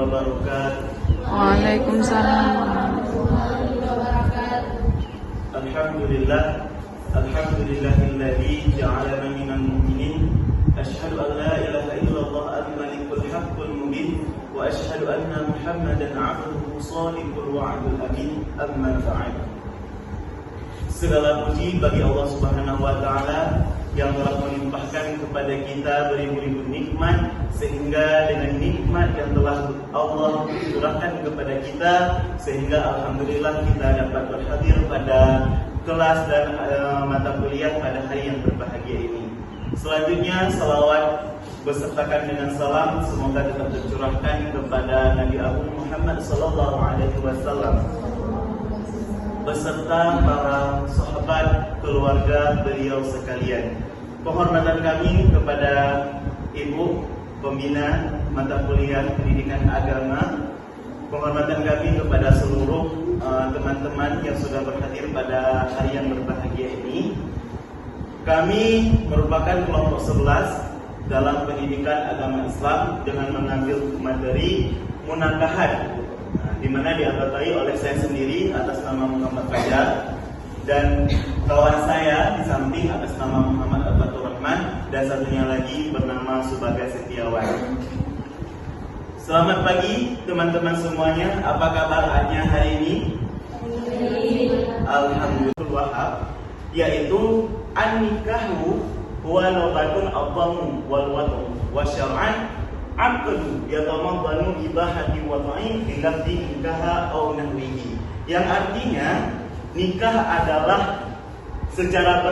wabarakatuh. Waalaikumsalam warahmatullahi wabarakatuh. Alhamdulillahilladzi ja'alana minal mu'minin. Asyhadu an la ilaha illallah al-malikul haqqul mubin wa asyhadu anna Muhammadan 'abduhu shadiqul wa'dul amin. Amma ba'd. Segala puji bagi Allah Subhanahu wa taala yang telah melimpahkan kepada kita beribu-ribu nikmat, sehingga dengan nikmat yang telah Allah curahkan kepada kita, sehingga alhamdulillah kita dapat berhadir pada kelas dan mata kuliah pada hari yang berbahagia ini. Selanjutnya salawat besertakan dengan salam semoga tetap tercurahkan kepada Nabi Agung Muhammad sallallahu alaihi wasallam beserta para sahabat, keluarga beliau sekalian. Penghormatan kami kepada Ibu Pembina Mata Kuliah Pendidikan Agama, penghormatan kami kepada seluruh teman-teman yang sudah berhadir pada hari yang berbahagia ini. Kami merupakan kelompok 11 dalam pendidikan agama Islam dengan mengambil materi munakahat, di mana dianggotai oleh saya sendiri atas nama Muhammad Fajar dan kawan saya di samping atas nama Muhammad Abdul Rahman dan satunya lagi bernama Subagah Setiawan. Selamat pagi teman-teman semuanya. Apa kabar hari ini? Alhamdulillah. Yaitu an-nikahu huwa lughatun adhamu wal wadu wa syar'an aqdu yatamaddanu ibahati wad'i bi lafzi nikaha aw nahwihi, yang artinya nikah adalah secara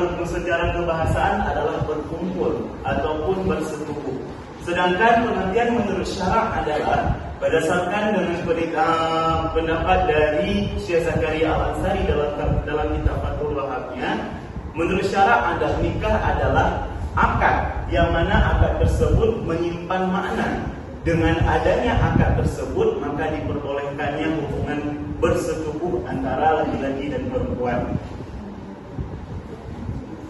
kebahasaan adalah berkumpul ataupun bersetubuh. Sedangkan pengertian menurut syarak adalah berdasarkan dengan pendapat dari Syekh Zakaria Al-Ansari dalam kitab Fathul Wahabnya, menurut syarak adalah nikah adalah akad, yang mana akad tersebut menyimpan makna. Dengan adanya akad tersebut maka diperbolehkannya hubungan bersetubuh antara laki-laki dan perempuan.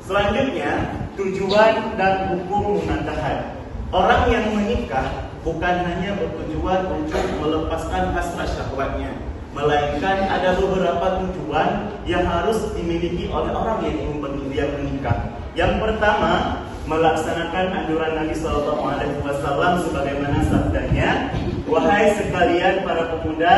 Selanjutnya, tujuan dan hukum munakahat. Orang yang menikah bukan hanya bertujuan untuk melepaskan hasrat syahwatnya, melainkan ada beberapa tujuan yang harus dimiliki oleh orang yang menikah. Yang pertama, melaksanakan anjuran Nabi Sallallahu Alaihi Wasallam sebagaimana sabdanya, wahai sekalian para pemuda,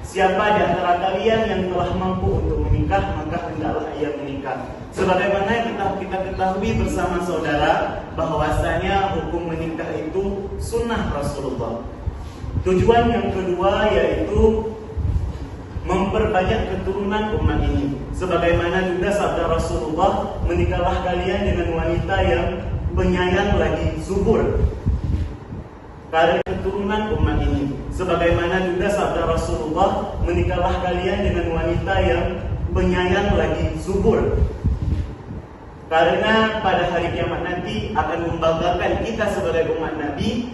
siapa di antara kalian yang telah mampu untuk menikah maka hendaklah ia menikah. Sebagaimana kita ketahui bersama saudara bahwasanya hukum menikah itu sunnah Rasulullah. Tujuan yang kedua yaitu memperbanyak keturunan umat ini. Sebagaimana juga sabda Rasulullah, menikahlah kalian dengan wanita yang penyayang lagi subur karena keturunan umat ini. Sebagaimana juga sabda Rasulullah, menikahlah kalian dengan wanita yang penyayang lagi subur karena pada hari kiamat nanti akan membanggakan kita sebagai umat Nabi.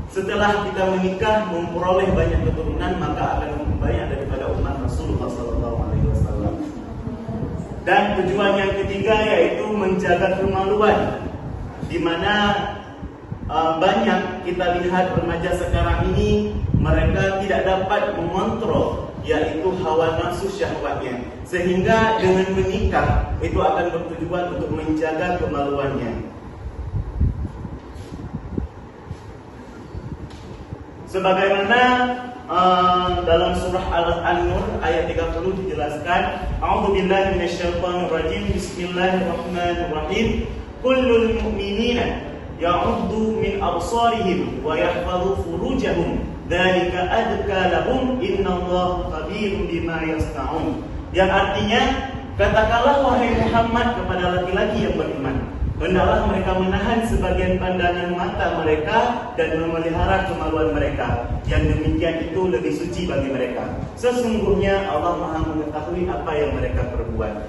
Setelah kita menikah memperoleh banyak keturunan, maka akan lebih banyak daripada umat Rasulullah SAW. Dan tujuan yang ketiga yaitu menjaga kemaluan, di mana banyak kita lihat remaja sekarang ini mereka tidak dapat mengontrol yaitu hawa nafsu syahwatnya, sehingga dengan menikah itu akan bertujuan untuk menjaga kemaluannya. Sebagaimana dalam surah Al-Nur ayat 30 dijelaskan, a'udzubillahi minasyaitonir rajim, bismillahirrahmanirrahim, kullul mu'minina ya'uddu min absarihim wa yahfazu furujahum dzalika adka lahum innallaha khabirun bima yasna'un. Yang artinya, katakanlah wahai Muhammad kepada laki-laki yang beriman, hendaklah mereka menahan sebagian pandangan mata mereka dan memelihara kemaluan mereka. Yang demikian itu lebih suci bagi mereka. Sesungguhnya Allah Maha mengetahui apa yang mereka perbuat.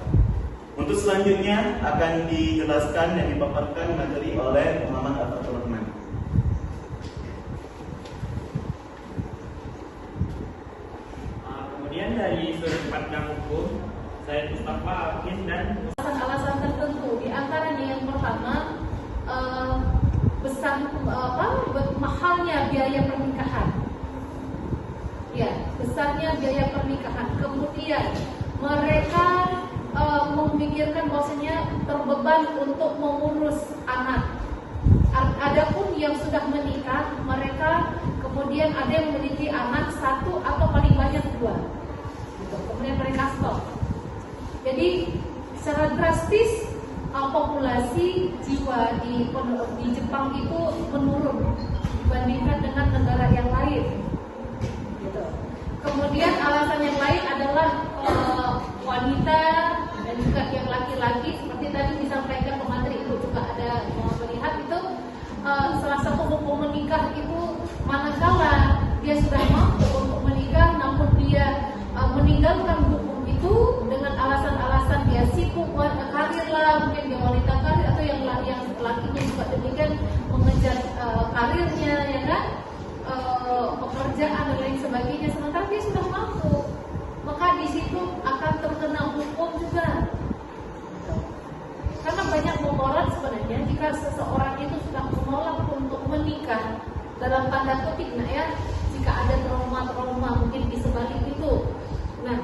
Untuk selanjutnya akan dijelaskan dan dipaparkan materi oleh Muhammad Abdul Rahman. Kemudian dari sudut pandang hukum, saya Mustafa Akin dan alasan tertentu, di antaranya yang pertama mahalnya biaya pernikahan. besarnya biaya pernikahan. Kemudian mereka memikirkan bahwasanya terbeban untuk mengurus anak. Adapun yang sudah menikah, mereka kemudian ada yang memiliki anak satu atau paling banyak dua. Gitu. Kemudian mereka stop. Jadi secara drastis populasi jiwa di Jepang itu menurun dibandingkan dengan negara yang lain. Gitu. Kemudian alasan yang lain adalah wanita dan juga yang laki-laki, seperti tadi disampaikan pemateri itu juga ada melihat itu salah satu hukum menikah itu manakala dia sudah mampu untuk menikah namun dia meninggalkan hukum itu dengan alasan-alasan dia sibuk karir lah, mungkin dia wanita karir atau yang lakinya juga demikian mengejar karirnya, ya kan, pekerjaan dan lain sebagainya, sementara dia sudah mampu, maka di situ akan terkena hukum juga. Karena banyak mudarat sebenarnya jika seseorang itu sudah menolak untuk menikah dalam tanda kutip, nah ya, jika ada trauma-trauma mungkin di sebalik itu. Nah,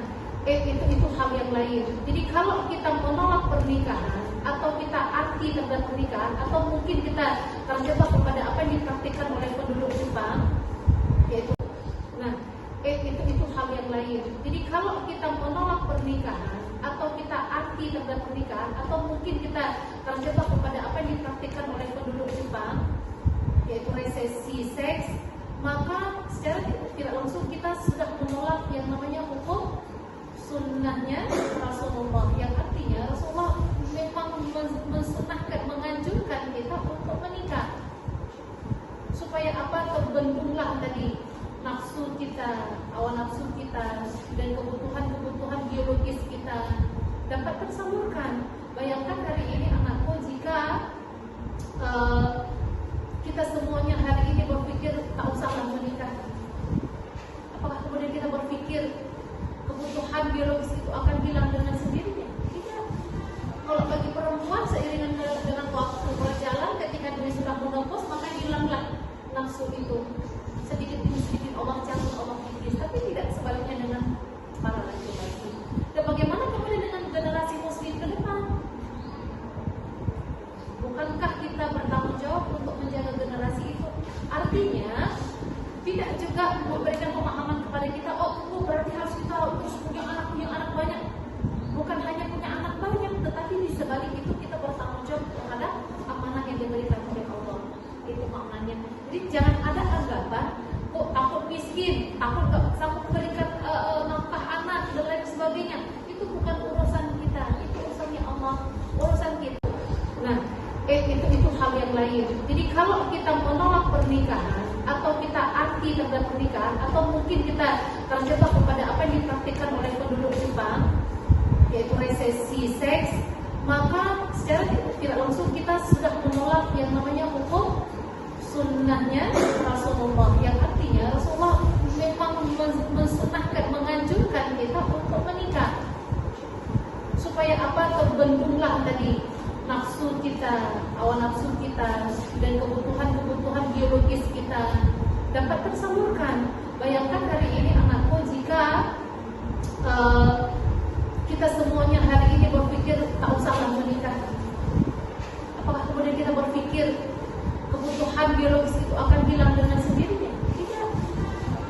itu hal yang lain. Jadi kalau kita menolak pernikahan atau kita anti terhadap pernikahan atau mungkin kita terjebak kepada apa yang dipraktikkan oleh penduduk Jepang, yaitu, nah, itu hal yang lain. Jadi kalau kita menolak pernikahan atau kita anti terhadap pernikahan atau mungkin kita terjebak kepada apa yang dipraktikkan oleh penduduk Jepang, yaitu resesi seks, maka secara tidak langsung kita sudah menolak yang namanya hukum sunnahnya Rasulullah, yang artinya Rasulullah memang mensunahkan, menganjurkan kita untuk menikah supaya apa? Terbendunglah tadi nafsu kita, hawa nafsu kita dan kebutuhan biologis kita dapat tersalurkan. Bayangkan hari ini anakku, jika kita semuanya hari ini berpikir tak usahlah menikah, apakah kemudian kita berpikir kebutuhan biologis itu akan hilang dengan sendirinya? Tidak. Kalau bagi perempuan seiringan dengan waktu berjalan, ketika dia sudah menopause, maka hilanglah nafsu itu. Sedikit demi sedikit Allah cabut, Allah kikis, tapi tidak sebaliknya dengan para laki-laki. Dan bagaimana kemudian dengan generasi muslim ke depan? Bukankah kita bertanggung jawab untuk menjaga generasi itu? Artinya tidak juga memberikan pemahaman kepada kita, oh berarti harus kita terus punya anak banyak. Bukan hanya punya anak banyak, tetapi di sebalik itu kita bertanggung jawab terhadap amanah yang diberikan oleh Allah. Itu maknanya. Jadi jangan ada anggapan, oh aku miskin, aku gak sanggup berikan nafkah anak dan lain sebagainya. Itu bukan urusan kita, itu urusannya Allah, urusan kita. Nah, itu hal yang lain. Jadi kalau kita menolak pernikahan atau kita anti terhadap pernikahan atau mungkin kita terjebak kepada apa yang dipraktikkan oleh penduduk Jepang, yaitu resesi seks, maka secara tidak langsung kita sudah menolak yang namanya hukum sunnahnya Rasulullah, yang artinya Rasulullah memang mensunahkan, menganjurkan kita untuk menikah supaya apa? Terbendunglah tadi nafsu kita, hawa nafsu kita dan kebutuhan biologis kita dapat tersalurkan. Bayangkan hari ini anakku, jika kita semuanya hari ini berpikir tak usahlah menikah, apakah kemudian kita berpikir kebutuhan biologis itu akan hilang dengan sendirinya? Tidak.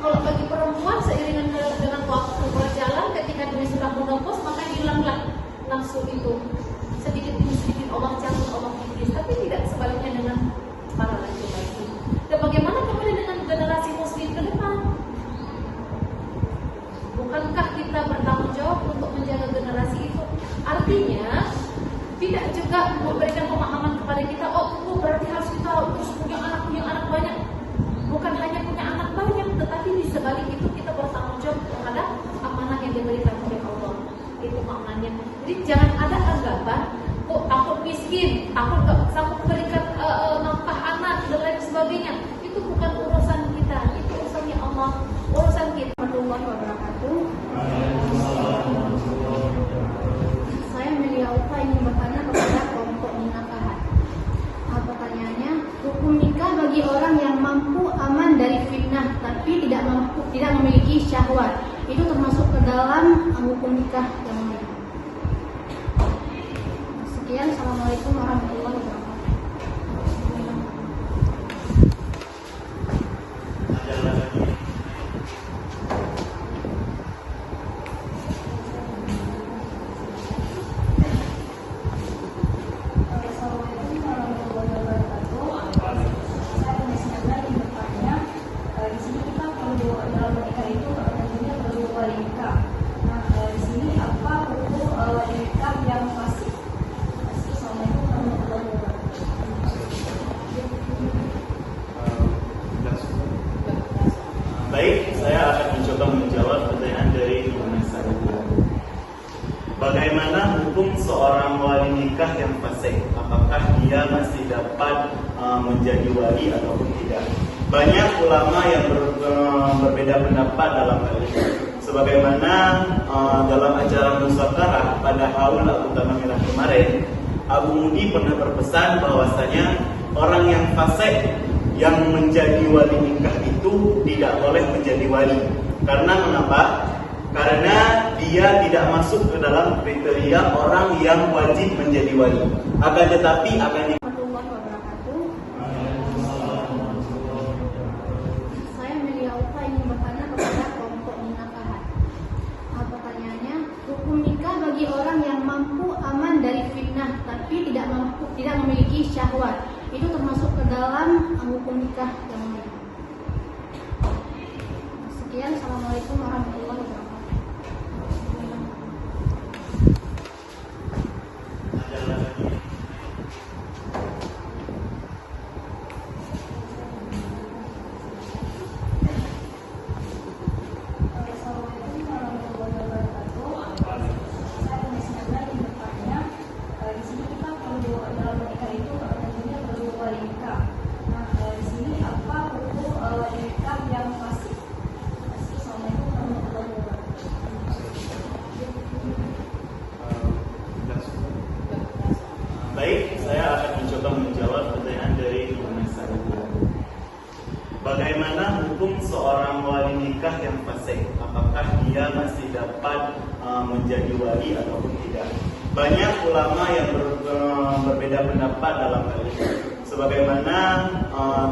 Kalau bagi perempuan seiringan dengan waktu berjalan, ketika dia sudah menopause, maka hilanglah nafsu itu. Sedikit demi sedikit Allah cabut, Allah kikis, tapi tidak sebaliknya dengan para laki-laki. Dan bagaimana kemudian dengan generasi muslim ke depan? Bukankah kita bertanggung jawab untuk menjaga generasi itu? Artinya tidak juga memberikan pemahaman kepada kita, oh berarti harus kita terus punya anak banyak. Bukan hanya punya anak banyak, tetapi di sebalik itu kita bertanggung jawab terhadap amanah yang diberikan oleh Allah. Itu maknanya. Jadi jangan ada anggapan, oh aku miskin, aku gak sanggup berikan nafkah anak dan lain sebagainya. Itu bukan urusan kita, itu urusannya Allah, urusan kita. Warahmatullahi wabarakatuh. Saya Melia Ufa ingin bertanya kepada kelompok Nikahan. Pertanyaannya, hukum nikah bagi orang yang mampu aman dari fitnah tapi tidak memiliki syahwat. hukum nikah yang lain. Sekian, assalamualaikum warahmatullahi wabarakatuh. Ada lagi. Assalamualaikum warahmatullahi wabarakatuh. Saya Nesnada ingin bertanya, di sini kita perlu dalam menikah itu tentunya perlu wali nikah. Nah, di sini apa hukum wali nikah yang fasik? Assalamualaikum warahmatullahi wabarakatuh. Baik, saya akan mencoba menjawab pertanyaan dari Ibu Sadia. Bagaimana hukum seorang wali nikah yang fasik? Apakah dia masih dapat menjadi wali ataupun tidak? Banyak ulama yang berbeda pendapat dalam hal ini. Sebagaimana dalam acara Musakarah pada haul utama Merah kemarin, Abu Mudi pernah berpesan bahwasanya orang yang fasik yang menjadi wali nikah itu tidak boleh menjadi wali. Karena mengapa? Karena dia tidak masuk ke dalam kriteria orang yang wajib menjadi wali. Akan tetapi Warahmatullahi wabarakatuh. Saya Melia Ufa ingin bertanya kepada kelompok munakahat. Pertanyaannya, hukum nikah bagi orang yang mampu aman dari fitnah tapi tidak memiliki syahwat, itu termasuk ke dalam hukum nikah yang lain. Sekian, assalamualaikum warahmatullahi wabarakatuh. Assalamualaikum warahmatullahi wabarakatuh. Saya Nesnada ingin bertanya, di sini kita perlu dalam menikah itu tentunya perlu wali nikah. Nah, di sini apa hukum wali nikah yang fasik? Assalamualaikum warahmatullahi wabarakatuh. baik, saya akan mencoba menjawab pertanyaan dari Ibu Sadia. Bagaimana hukum seorang wali nikah yang fasik? Apakah dia masih dapat menjadi wali ataupun tidak? Banyak ulama yang berbeda pendapat dalam hal ini. Sebagaimana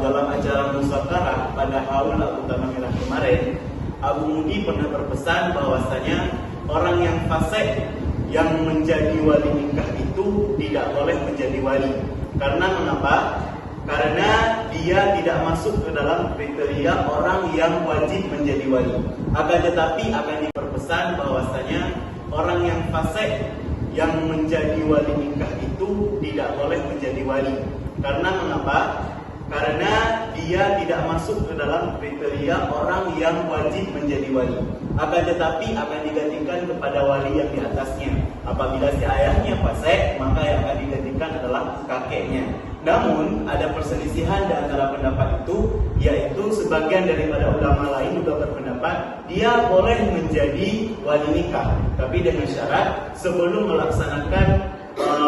dalam acara Musakarah pada haul utama Merah kemarin, Abu Mudi pernah berpesan bahwasanya orang yang fasik yang menjadi wali nikah itu tidak boleh menjadi wali. Karena mengapa? Karena dia tidak masuk ke dalam kriteria orang yang wajib menjadi wali. Akan tetapi akan diperpesan bahwasanya orang yang fasik yang menjadi wali nikah itu tidak boleh menjadi wali. Karena mengapa? Karena dia tidak masuk ke dalam kriteria orang yang wajib menjadi wali. Akan tetapi akan digantikan kepada wali yang di atasnya. Apabila si ayahnya fasik, maka yang akan digantikan adalah kakeknya. Namun ada perselisihan di antara pendapat itu, yaitu sebagian daripada ulama lain juga berpendapat dia boleh menjadi wali nikah, tapi dengan syarat sebelum melaksanakan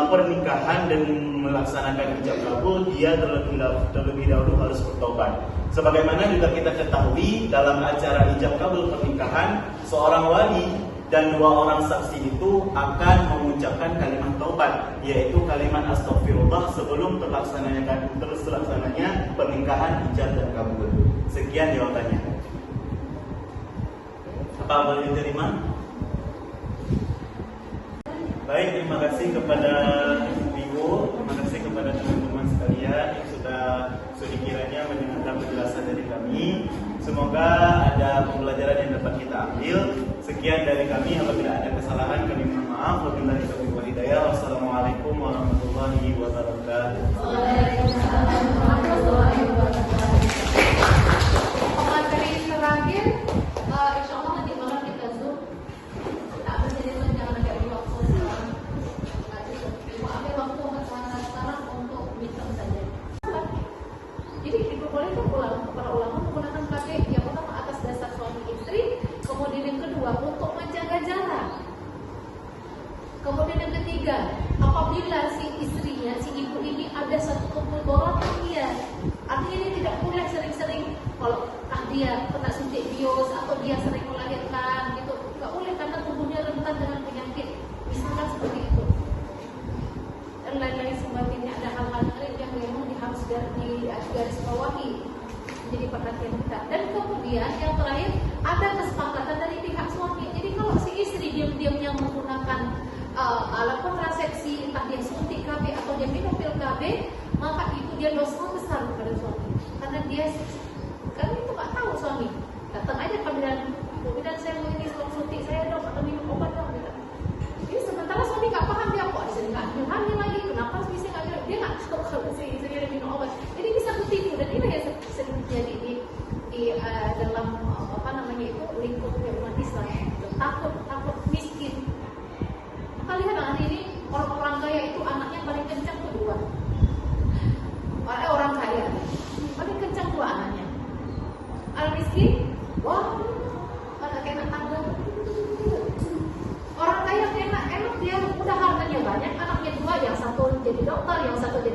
pernikahan dan melaksanakan ijab kabul, dia terlebih dahulu harus bertobat. Sebagaimana juga kita ketahui dalam acara ijab kabul pernikahan, seorang wali dan dua orang saksi itu akan mengucapkan kalimat taubat, yaitu kalimat astagfirullah sebelum terlaksananya pernikahan ijab dan kabul. Sekian jawabannya. Apa boleh diterima? Baik, terima kasih kepada Ibu, terima kasih kepada teman-teman sekalian yang sudah kiranya mendengarkan penjelasan dari kami. Semoga ada pembelajaran yang dapat kita ambil. Sekian dari kami, apabila ada kesalahan kami mohon maaf. Wabillahi taufiq wal hidayah. Wassalamualaikum warahmatullahi wabarakatuh. Waalaikumsalam warahmatullahi wabarakatuh. Materi terakhir, insya Allah nanti malam kita zoom. Tak menjadi jangan ada waktu sekarang. Ibu ambil waktu sekarang untuk meeting saja. Jadi diperbolehkan para ulama menggunakan pakai yang pertama atas dasar suami istri, kemudian yang kedua untuk menjaga jarak. Kemudian yang ketiga, apabila si istrinya, si ibu ini ada satu kumpul borat dia, artinya dia tidak boleh sering-sering kalau dia kena suntik bios atau dia sering melahirkan gitu, nggak boleh karena tubuhnya rendah. lain-lain sebagainya, ada hal-hal lain yang memang harus garis bawahi jadi perhatian kita. Dan kemudian yang terakhir ada kesepakatan dari pihak suami. Jadi kalau si istri diam-diamnya menggunakan alat kontrasepsi, entah dia suntik KB atau dia minum pil KB, maka itu dia dosa besar kepada suami. Karena itu nggak tahu suami. Datang aja kemudian saya mau ini suntik, saya dong atau minum obat dong. Gitu. Jadi sementara suami nggak paham, dia kok di sini nggak hamil lagi, kenapa bisa nggak hamil? Dia nggak tahu kalau si istri ada minum obat. Jadi bisa ketipu, dan ini yang sering terjadi di dalam lingkup umat Islam. Takut miskin. Maka lihat hari ini orang kaya itu anaknya paling kencang tuh 2. Orang kaya paling kencang 2 anaknya. Orang miskin, wah, anak enak tangga. Orang kaya enak dia udah hartanya banyak, anaknya 2, yang satu jadi dokter, yang satu jadi